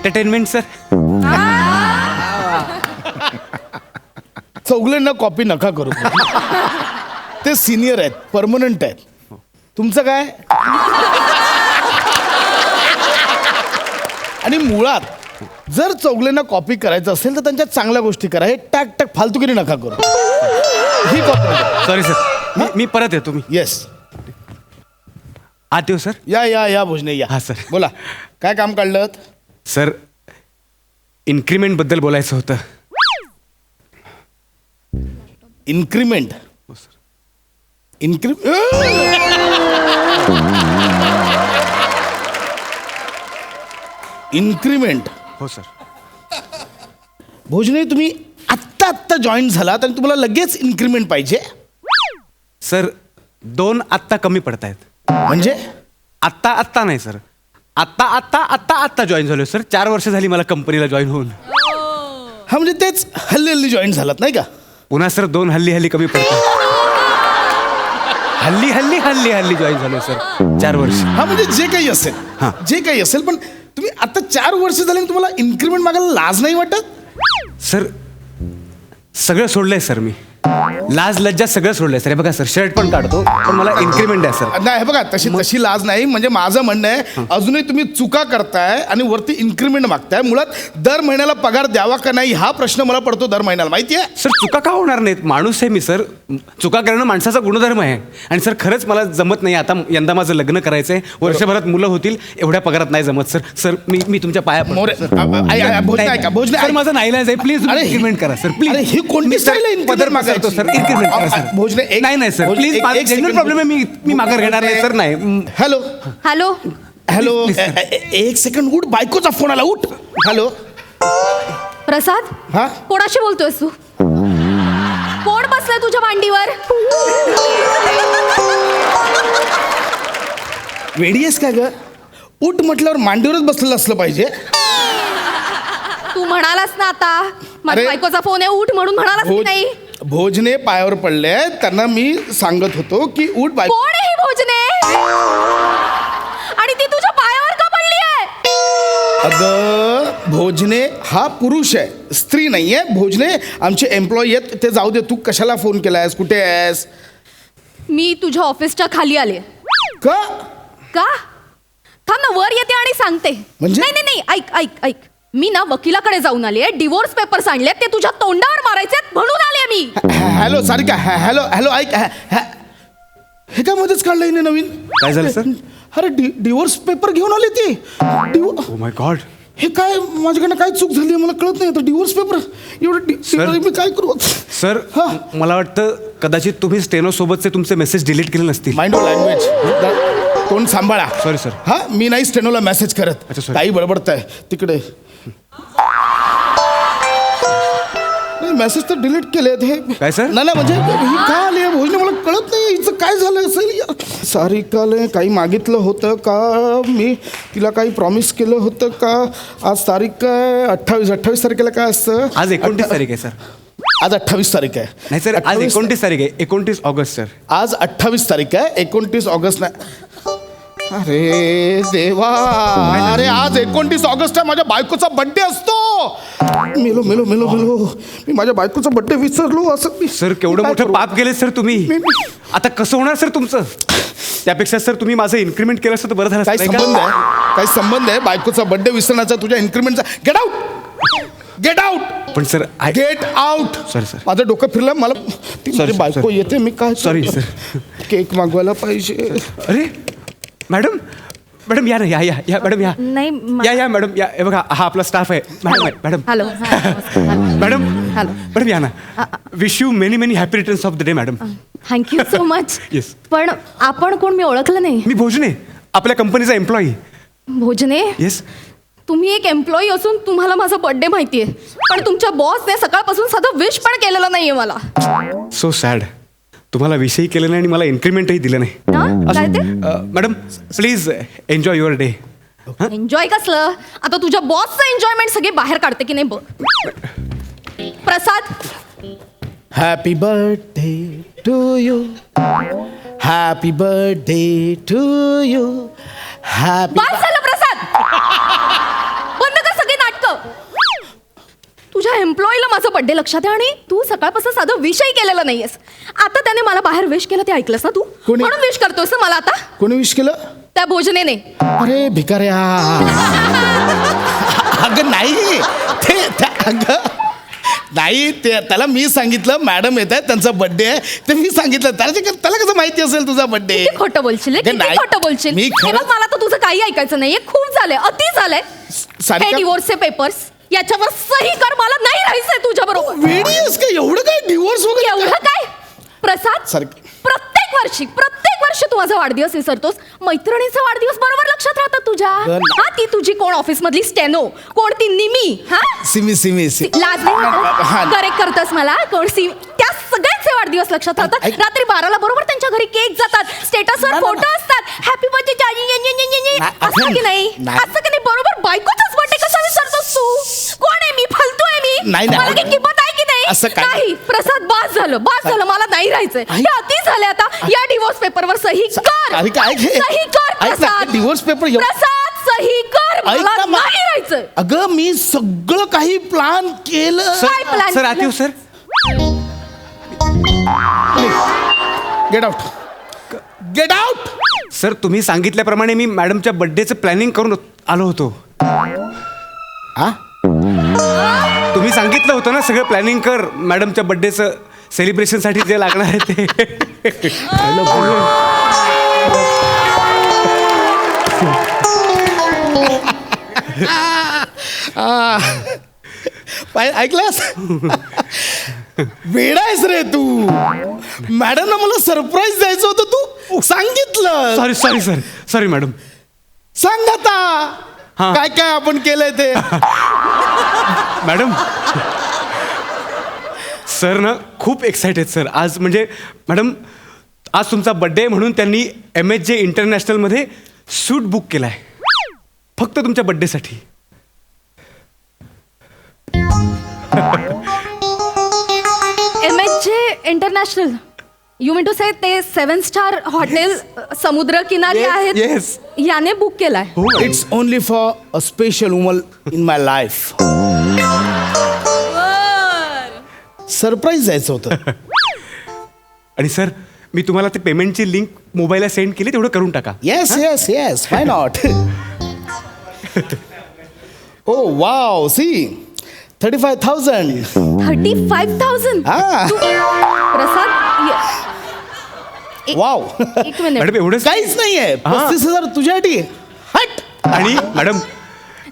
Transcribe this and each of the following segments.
Entertainment sir. चौगल्यांना copy नका करू. ते सिनियर आहेत, परमनंट आहेत. तुमचं काय? आणि मुळात जर चौगल्यांना कॉपी करायचं असेल तर त्यांच्या चांगल्या गोष्टी करा. हे टाक टाक फालतुगिरी नका करू. ही कॉपी. Sorry sir. मी परत येतो. मी येस. आत येऊ सर. या भोजने या. हा सर. बोला, काय काम काढलं? सर, इन्क्रीमेंट बद्दल बोलायचं होतं. इन्क्रीमेंट. हो सर. इन्क्रीमेंट. हो सर. भोजने, तुम्ही आत्ता जॉईन झालात आणि तुम्हाला लगेच इन्क्रीमेंट पाहिजे? सर, 2 आत्ता कमी पडत आहेत. म्हणजे आत्ता नाही सर. आत्ता जॉईन झालो सर. 4 वर्ष झाली मला कंपनीला जॉईन होऊन. हा, म्हणजे तेच हल्ली जॉईन झालात नाही का? पुन्हा सर 2 हल्ली कमी पडतात. हल्ली जॉईन झालो सर. 4 वर्ष. हा, म्हणजे जे काही असेल. हा. जे काही असेल, पण तुम्ही आता 4 वर्ष झाले आणि तुम्हाला इन्क्रीमेंट मागायला लाज नाही वाटत? सर, सगळं सोडलंय सर मी. लाज लज्जा सगळं सोडलंय सर. हे बघा सर, शर्ट पण काढतो, पण मला इन्क्रीमेंट आहे सर. नाही, हे बघा, तशी लाज नाही. म्हणजे माझं म्हणणं आहे, अजूनही तुम्ही चुका करताय आणि वरती इन्क्रीमेंट मागताय. मुळात दर महिन्याला पगार द्यावा का नाही हा प्रश्न मला पडतो दर महिन्याला. माहिती आहे सर, चुका का होणार नाहीत? माणूस आहे मी सर. चुका करणं माणसाचा गुणधर्म आहे. आणि सर, खरंच मला जमत नाही. आता यंदा माझं लग्न करायचंय. वर्षभरात मुलं होतील. एवढ्या पगारात नाही जमत सर. सर, मी तुमच्या पाया पडतो. भोजने ऐका. भोजने सर, माझं नाईलाज आहे. प्लीज अरे, इन्क्रीमेंट करा सर. प्लीज. अरे, ही कोणती स्टाईल आहे पदर increment मागतो सर. मागायची? इन्क्रीमेंट करा सर. भोजने, नाही सर, भोजने, प्लीज. माझा एक जेन्युइन second. प्रॉब्लेम आहे. मी माघार घेणार नाही सर. नाही. Hello hello. हॅलो. Please, एक सेकंड. उठ, बायकोचा फोन आला. उठ. हॅलो. प्रसाद, हा, कोणाशी बोलतोयस तू? कोण बसलाय तुझ्या मांडीवर? वेडी आहेस का ग? उठ म्हटल्यावर मांडीवरच बसलेलं असलं पाहिजे. तू म्हणालास ना आता, माझ्या अरे, बायकोचा फोन आहे, उठ म्हणून म्हणालास की नाही? भोजने पायावर पडले. त्यांना मी सांगत होतो की उठ बायको. कोण आहे ही भोजने? आणि ती तुझ्या पायावर का पडली आहे? अगं, भोजने हा पुरुष आहे, स्त्री नाहीये. भोजने आमचे एम्प्लॉई आहेत. ते जाऊ दे. तू कशाला फोन केलायस? कुठे आहेस? मी तुझ्या ऑफिसच्या खाली आले. का? का? थांब ना, वर येते आणि सांगते. म्हणजे? नाही, ऐक. मी ना वकिलाकडे जाऊन आले. डिवोर्स पेपर्स आणले, ते तुझ्या तोंडावर मारायचे म्हणून आले मी. हॅलो सारिका. हॅलो ऐक. हे काय मध्येच काढलं हिने नवीन? काय झालं सर? अरे, डिवोर्स पेपर घेऊन आली ती. Oh my God. हे काय, माझ्याकडनं काय चूक झाली मला कळत नाही. आता डिवोर्स पेपर एवढं मी काय करू? सर, हा. मला वाटतं कदाचित तुम्ही स्टेनो सोबतचे तुमचे मेसेज डिलीट केले नसतील. Mind of language. तोंड सांभाळा. Sorry sir. हा, मी नाही स्टेनोला मेसेज करत. अच्छा, sorry. काही बडबडताय तिकडे. मेसेज तर डिलीट केलेत हे. काय सर? नाही म्हणजे ही का आली आहे भोजने मला कळत नाही. हिचं काय झालं असेल? सारिकाला काही मागितलं होतं का? मी तिला काही प्रॉमिस केलं होतं का? आज तारीख काय? 28 तारखेला काय असतं? आज 29 तारीख आहे सर. आज 28 तारीख आहे. नाही सर, आज 29 तारीख आहे. 29 ऑगस्ट सर. आज 28 तारीख आहे. 29 ऑगस्ट नाही. अरे देवा. अरे, आज 29 ऑगस्ट आहे. माझ्या बायकोचा बर्थडे असतो. मेलो. मी माझ्या बायकोचा बर्थडे विसरलो. असं सर, केवढं मोठं पाप केलं सर तुम्ही. आता कसं होणार सर तुमचं? त्यापेक्षा सर तुम्ही माझं इन्क्रीमेंट केलं असतं तर बरं झालं काय असतं, नाही संबंध का? आहे? काय संबंध आहे बायकोचा बर्थडे विसरण्याचा तुझ्या इन्क्रीमेंटचा? Get out. पण sir, get out. Sorry, sir. माझं डोकं फिरलं. मला ती माझी sir, बायको sir. येते. मी काय Sorry, करू? sir. केक मागवायला पाहिजे. अरे मॅडम या ना. या मॅडम या. नाही, या मॅडम या. हे बघा, हा आपला स्टाफ आहे. Madam hello. Madam hello. Madam या ना. Wish you many happy returns of the day madam. Thank you so much. Yes. पण आपण कोण? मी ओळखलं नाही. मी भोजने, आपल्या कंपनीचा एम्प्लॉई. भोजने, येस. तुम्ही एक एम्प्लॉई असून तुम्हाला माझा बर्थडे माहितीये, पण तुमच्या बॉसने सकाळपासून साधं विश पण केलेलं नाहीये मला. So sad. तुम्हाला विषयही केलं नाही आणि मला इन्क्रीमेंटही दिलं नाही. हा? काय ते? Madam please enjoy your day. Enjoy कसलं? आता तुझ्या बॉसचं एन्जॉयमेंट सगळे बाहेर काढते की नाही बघ. Prasad, happy birthday to you. Happy birthday to you. Happy. बस झालं प्रसाद. बंद कर सगळी तुझ्या एम्प्लॉईला माझा बर्थडे लक्षात आहे आणि तू सकाळपासून साधं विषय केलेला नाहीयेस. आता त्याने मला बाहेर विश केलं ते ऐकलंस ना तू? कोणी? म्हणून विश करतोस ना मला आता कोणी विश केलं? त्या भोजनेने. अरे भिकाऱ्या. अगं नाही अगं नाही, त्याला मी सांगितलं मॅडम येत आहेत त्यांचा बर्थडे आहे, ते मी सांगितलं त्याला कसं माहिती असेल तुझा बर्थडे? किती खोटं बोलशील, अगं किती नाही. खोटं बोलशील. मी हे बघ, मला तर तुझं काही ऐकायचं नाहीये. खूप झालंय, अति झालंय. सारिका- हे डिवोर्सचे पेपर्स याच्यावर सही कर. मला नाही राहायचंय तुझ्या बरोबर. वेडी आहेस का? एवढं काय डिवोर्स वगैरे? एवढं काय प्रसाद? सारिका- प्रत्येक वर्षी तू माझा वाढदिवस विसरतोस. मैत्रिणीचा वाढदिवस बरोबर लक्षात राहतात तुझ्या. अगं ना- हा, ती तुझी कोण ऑफिस मधली स्टेनो, कोण ती निमी, हा सिमी लाज हा. करेक्ट करतस मला. कोण सी, त्या सगळ्यांचे वाढदिवस लक्षात राहतात. ऐक- रात्री 12ला बरोबर त्यांच्या घरी केक जातात, स्टेटसवर ना- फोटो असतात, हॅपी बर्थडे असं की नाही? नाही. असं की नाही? बरोबर बायकोचाच बर्थडे कसा विसरतोस तू? कोण आहे मी? फालतू आहे मी? नाही. मला काही किंमत आहे की असं नाही? काय- नाही प्रसाद, बास झालं. मला नाही राहायचंय. हे अति झाले आता. या डिवोर्स पेपरवर सही कर. अरे काय घे? सही कर ऐक ना, प्रसाद. डिवोर्स पेपर प्रसाद, सही कर. ऐक मला ना, नाही राहायचंय. अगं मी सगळं काही प्लान केलं. काय plan सर केलं? आतिव सर, गेट आउट. सर तुम्ही सांगितल्याप्रमाणे मी मॅडमच्या बर्थडेचं प्लॅनिंग करून आलो होतो. हा? तुम्ही सांगितलं होतं ना सगळं प्लॅनिंग कर मॅडमच्या बर्थडेचं सेलिब्रेशनसाठी जे लागणार आहे ते. ऐकलास? वेडा आहेस रे तू. मॅडमला मला सरप्राईज द्यायचं होतं, तू सांगितलं. Sorry madam. सांग आता हा. काय काय आपण केलंय ते. मॅडम सर ना खूप एक्सायटेड सर. आज म्हणजे मॅडम आज तुमचा बर्थडे म्हणून त्यांनी MSJ इंटरनॅशनलमध्ये सूट बुक केला आहे फक्त तुमच्या बर्थडेसाठी. MSJ international, you mean to say ते 7 स्टार हॉटेल समुद्र किनारी Yes, आहेत, yes. याने बुक केलाय. It's only for a special woman in my life. Surprise द्यायचं होतं. आणि सर मी तुम्हाला ते पेमेंटची लिंक मोबाईलला सेंड केली, तेवढं करून टाका. Yes why not. Oh wow, see 35,000. 35,000. हा. प्रसाद, वाव. एक मिनिट. मॅडम एवढंच काहीच नाहीये. हा. 35,000 तुझ्यासाठी. हट. आणि मॅडम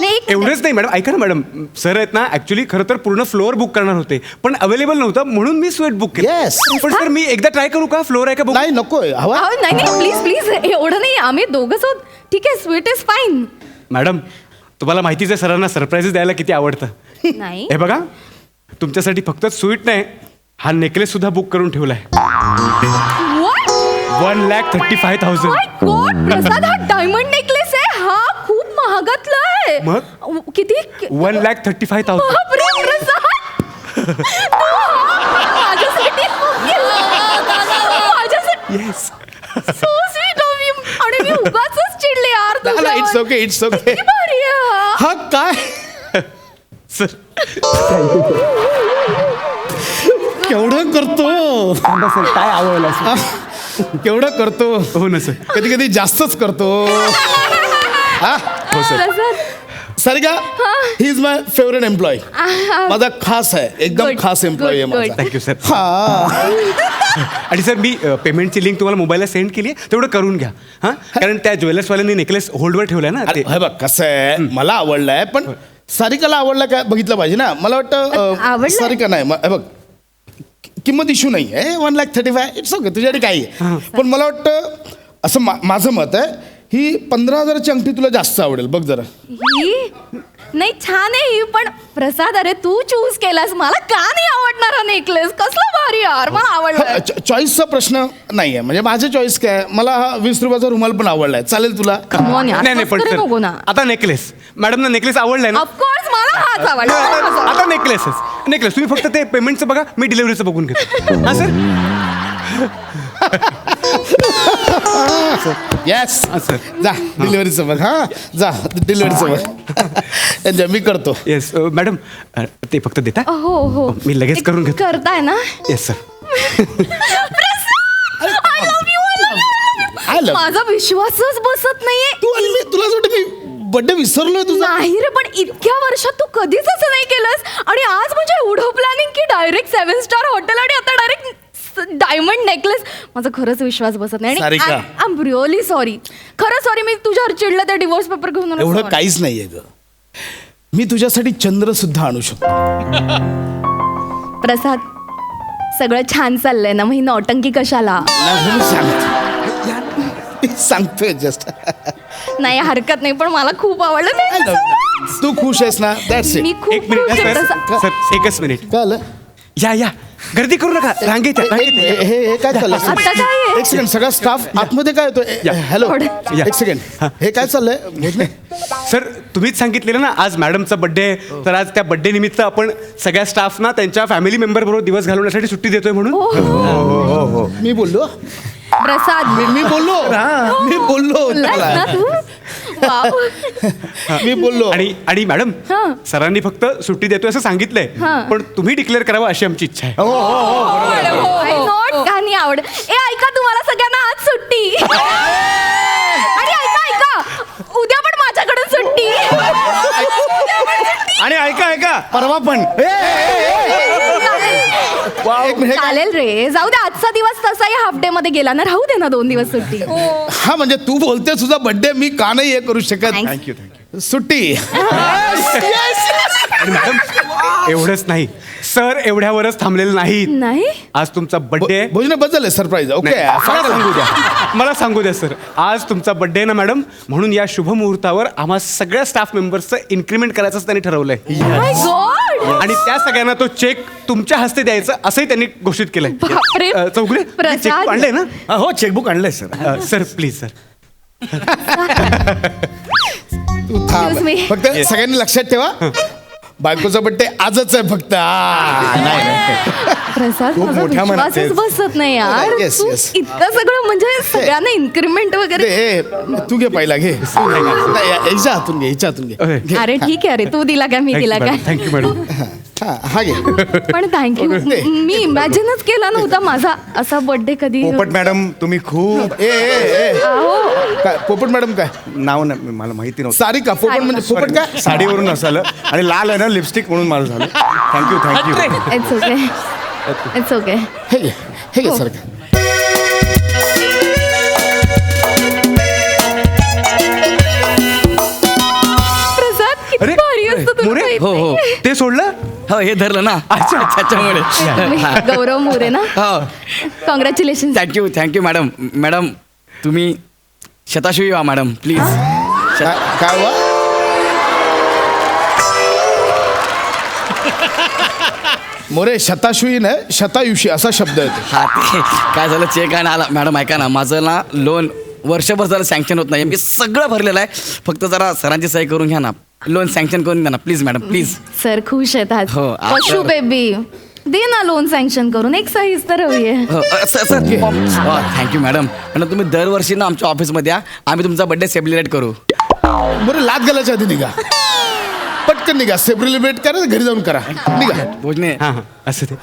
नाही, एक मिनिट. एवढंच नाही मॅडम, ऐका ना मॅडम, सर आहेत ना ॲक्च्युली खरं तर पूर्ण फ्लोअर बुक करणार होते पण अवेलेबल नव्हतं म्हणून मी स्वीट बुक केलं. Yes. पण सर मी एकदा ट्राय करू का? फ्लोअर आहे का बुक? नाही नकोय हवा. अहो, नाही प्लीज एवढं नाही. आम्ही दोघंच आहोत. ठीक आहे, स्वीट इज फाईन. मॅडम तुम्हाला माहितीच आहे सरांना सरप्राईजेस द्यायला किती आवडतं. नाही. हे बघा तुमच्यासाठी फक्त स्वीट नाही, हा नेकलेस सुद्धा बुक करून ठेवलाय. What? 1,35,000. My God, प्रसाद, हा डायमंड नेकलेस आहे. हा खूप महागातला आहे. मग? किती? 1,35,000. बापरे, प्रसाद. तू हा माझ्यासाठी yes. so sweet of you. आणि मी उगाचच चिडले यार तुझ्यावर. इट्स ओके किती भारी आहे हा. हा काय सर केवढं करतो. काय आवडलं? केवढं करतो. हो ना सर. कधी कधी जास्तच करतो. हा. हो sir. Prasad, Sarika, he is my favourite employee. माझा खास आहे, एकदम Good, खास एम्प्लॉय आहे good, माझा. good. Thank you sir. हा. आणि सर मी पेमेंटची लिंक तुम्हाला मोबाईलला सेंड केली आहे, तेवढं करून घ्या हां. कारण त्या ज्वेलर्सवाल्यांनी नेकलेस होल्डवर ठेवलाय ना अरे ते. हे बघ कसं आहे, मला आवडलाय पण सारिकाला आवडला काय बघितलं पाहिजे ना. मला वाटतं आवडलंय? सारिका नाही हे बघ किंमत इश्यू नाही आहे. 1,35,000 इट्स ओके, तुझ्याकडे काही आहे. पण मला वाटतं असं माझं मत आहे, ही 15,000ची अंगठी तुला जास्त आवडेल बघ जरा. ही नाही, छान आहे ही. पण प्रसाद, अरे तू चूज केलास, मला का नाही आवडणार हा नेकलेस? कसला भारी यार, मला आवडला. चॉईसचा प्रश्न नाही आहे. म्हणजे माझं चॉईस काय, मला हा 20 रुपयाचा रुमाल पण आवडलाय, चालेल तुला? नाही पण नको सर ना. आता नेकलेस, मॅडमना नेकलेस आवडलाय ना? ऑफकोर्स मला हाच आवडला. आता नेकलेस तुम्ही फक्त ते पेमेंटचं बघा, मी डिलिव्हरीचं बघून घेतो. हां सर. Yes sir. जा डिलिव्हरीचं बघ हा जा डिलिव्हरीचं बघ एन्जॉय मी करतो. येस मॅडम ते फक्त देता हो हो मी लगेच ते करून घेतो. करताय ना. Yes sir. I love you, I love you. I love you. माझा विश्वासच बसत नाहीये. तू आणि मी तुला वाटतं मी बर्थडे विसरलोय तुझा. नाही रे, पण इतक्या वर्षात तू कधीच असं नाही केलंस. आणि आज म्हणजे एवढं प्लॅनिंग की डायरेक्ट 7 स्टार हॉटेल आणि आता डायरेक्ट डायमंड नेकलेस. माझा खरंच विश्वास बसत नाही. Sarika. I am really sorry. खरं सॉरी. मी तुझ्यावर चिडलं त्या डिवोर्स पेपर घेऊन आलो. एवढं Sorry. काहीच नाहीये ग. मी तुझ्यासाठी चंद्र सुद्धा आणू शकतो. प्रसाद, सगळं छान चाललंय ना, मग ही नौटंकी कशाला? नाही, मी सांगतो. मी सांगतोय जस्ट. नाही हरकत नाही, पण मला खूप आवडलं. तू खुश आहेस ना दॅट्स मी इट. खूप एक मिनिट खुश आहे, सर प्रसाद. सर एकच मिनिट काय आलं या गर्दी करू नका रांगेत या, रांगेत या. हे काय चाललंय आता काय आहे? एक सेकंड सगळा स्टाफ आतमध्ये काय होतो. हॅलो थोडं. या. एक सेकंड हे काय चाललंय भोजने? सर तुम्हीच सांगितलेलं ना आज मॅडमचा बर्थडे तर आज त्या बर्थडे निमित्त आपण सगळ्या स्टाफना त्यांच्या फॅमिली मेंबर बरोबर दिवस घालवण्यासाठी सुट्टी देतोय म्हणून. हो. मी बोललो प्रसाद मी बोललो मी बोललो बोललास ना त्याला. तू? वाव. मी बोललो आणि मॅडम हां. सरांनी फक्त सुट्टी देतोय असं सांगितलंय हां. पण तुम्ही डिक्लेअर करावं अशी आमची इच्छा आहे. I know, गाणी आवड. ए ऐका, तुम्हाला सगळ्यांना आज सुट्टी. आणि ऐका उद्या पण माझ्याकडून सुट्टी. आणि ऐका परवा पण एक मिनिट चालेल रे, जाऊ दे. आजचा दिवस तसाही हाफ डे मध्ये गेला ना, राहू दे ना 2 दिवस सुट्टी. हा म्हणजे तू बोलते तुझा बर्थडे मी का नाही हे करू शकत. Thanks. थँक्यू सुट्टी. आणि मॅडम एवढंच नाही सर एवढ्यावरच थांबलेलं नाहीत. नाही आज तुमचा बर्थडे भोजने बदल आहे सरप्राईज. ओके मला सांगू द्या मला सांगू द्या सर आज तुमचा बर्थडे ना मॅडम म्हणून या शुभ मुहूर्तावर आम्हा सगळ्या स्टाफ मेंबर्सचं इन्क्रीमेंट करायचं त्यांनी ठरवलंय. माय गॉड. आणि त्या सगळ्यांना तो चेक तुमच्या हस्ते द्यायचा असंही त्यांनी घोषित केलंय. बापरे. चौगुले प्रसाद. चेक आणलंय ना. हो चेकबुक आणलंय सर. Sir please sir. तू थांब. Excuse me. फक्त सगळ्यांनी लक्षात ठेवा बायकोचा बर्थडे आजच आहे फक्त. प्रसाद, खूप माझा मोठ्या मनात विश्वासच आहे. बसत नाही यार. Yes, तू yes. इतकं सगळं म्हणजे सगळ्यांना इन्क्रीमेंट वगैरे. हे तू घे पहिला घे. नाही, याच्या हातून घे याच्या हातून घे. Okay. घे. अरे ठीक आहे, अरे तू दिला काय मी दिला काय. Thank you madam. हा घे. पण थँक्यू. मी इमॅजिनच केला नव्हता माझा असा बर्थडे कधी. पोपट मॅडम तुम्ही खूप काय पोपट मॅडम काय नाव नाही मला माहिती नव्हतं. सारिका पोपट म्हणजे पोपट काय. साडीवरून असाल आणि लाल आहे ना लिपस्टिक म्हणून मला झालं. Thank you it's okay. It's okay. हे घे सारिका. प्रसाद किती अरे, भारी असतं तुला मोरे? माहित हो, हो. नाही. ते सोडलं हो हे धरलं ना अच्छा. त्याच्यामुळे तुम्ही गौरव मोरे ना. हो कॉंग्रॅच्युलेशन. थँक्यू मॅडम तुम्ही शताशुई व्हा मॅडम प्लीज. काय हुआ? मोरे शताशुई नाही शतायुषी असा शब्द येतो. हा ते काय झालं चेक आणि आला मॅडम ऐका ना माझं ना लोन वर्षभर जरा सँक्शन होत नाही मी सगळं भरलेलं आहे फक्त जरा सरांची सही करून घ्या ना लोन सँक्शन करून द्या ना प्लीज मॅडम प्लीज. सर खुश आहेत आज. हो, आज पशु तर- बेबी दे ना लोन सँक्शन करून. एक साईज तर हवी आहे. हो सर थँक्यू मॅडम तुम्ही दरवर्षी ना आमच्या ऑफिसमध्ये या आम्ही तुमचा बर्थडे सेलिब्रेट करू. मोरे लात घालायच्या आधी निघा पटकन निघा. सेलिब्रेट करा घरी जाऊन करा निघा. भोजने हां हां असं ते.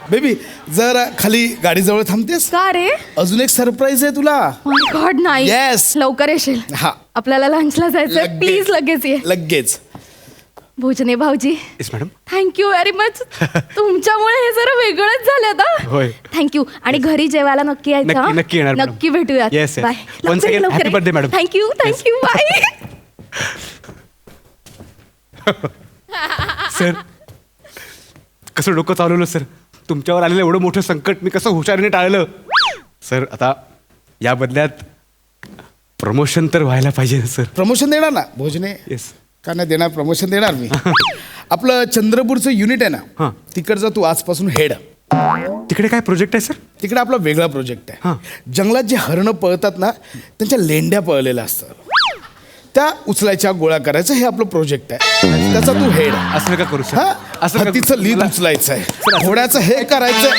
बेबी जर खाली गाडीजवळ थांबतेस का रे. अजून एक सरप्राईज आहे तुला. माय गॉड नाही. Yes. लवकर येशील. हा आपल्याला लंचला जायचंय. लगेच. प्लीज लगेच ये. लगेच. भोजने भाऊजी yes madam. Thank you very much. तुमच्यामुळे हे जरा वेगळंच झालं आता. होय. थँक्यू. आणि घरी जेवायला नक्की यायचं. नक्की- नक्की येणार, मॅडम. नक्की भेटूयात. Yes, yes. Bye. Once again, happy birthday, madam. Thank you bye. Sir कसं डोकं चालवलं सर तुमच्यावर आलेलं एवढं मोठं संकट मी कसं हुशारीने टाळलं. सर आता या बदल्यात प्रमोशन तर व्हायला पाहिजे ना सर. प्रमोशन देणार ना भोजने. येस. का नाही देणार प्रमोशन देणार मी. आपलं चंद्रपूरचं युनिट आहे हां. ना तिकडचा तू आजपासून हेड. तिकडे काय प्रोजेक्ट आहे सर. तिकडे आपला वेगळा प्रोजेक्ट हां. आहे. जंगलात जे हरणं पळतात ना त्यांच्या लेंड्या पळलेल्या असतात त्या उचलायच्या गोळा करायचं हे आपलं प्रोजेक्ट आहे. त्याचा तू हेड. असं नका करू सर. हा असं नका हत्तीचं करू. लीद मला- उचलायचं आहे घोड्याचं हे करायचं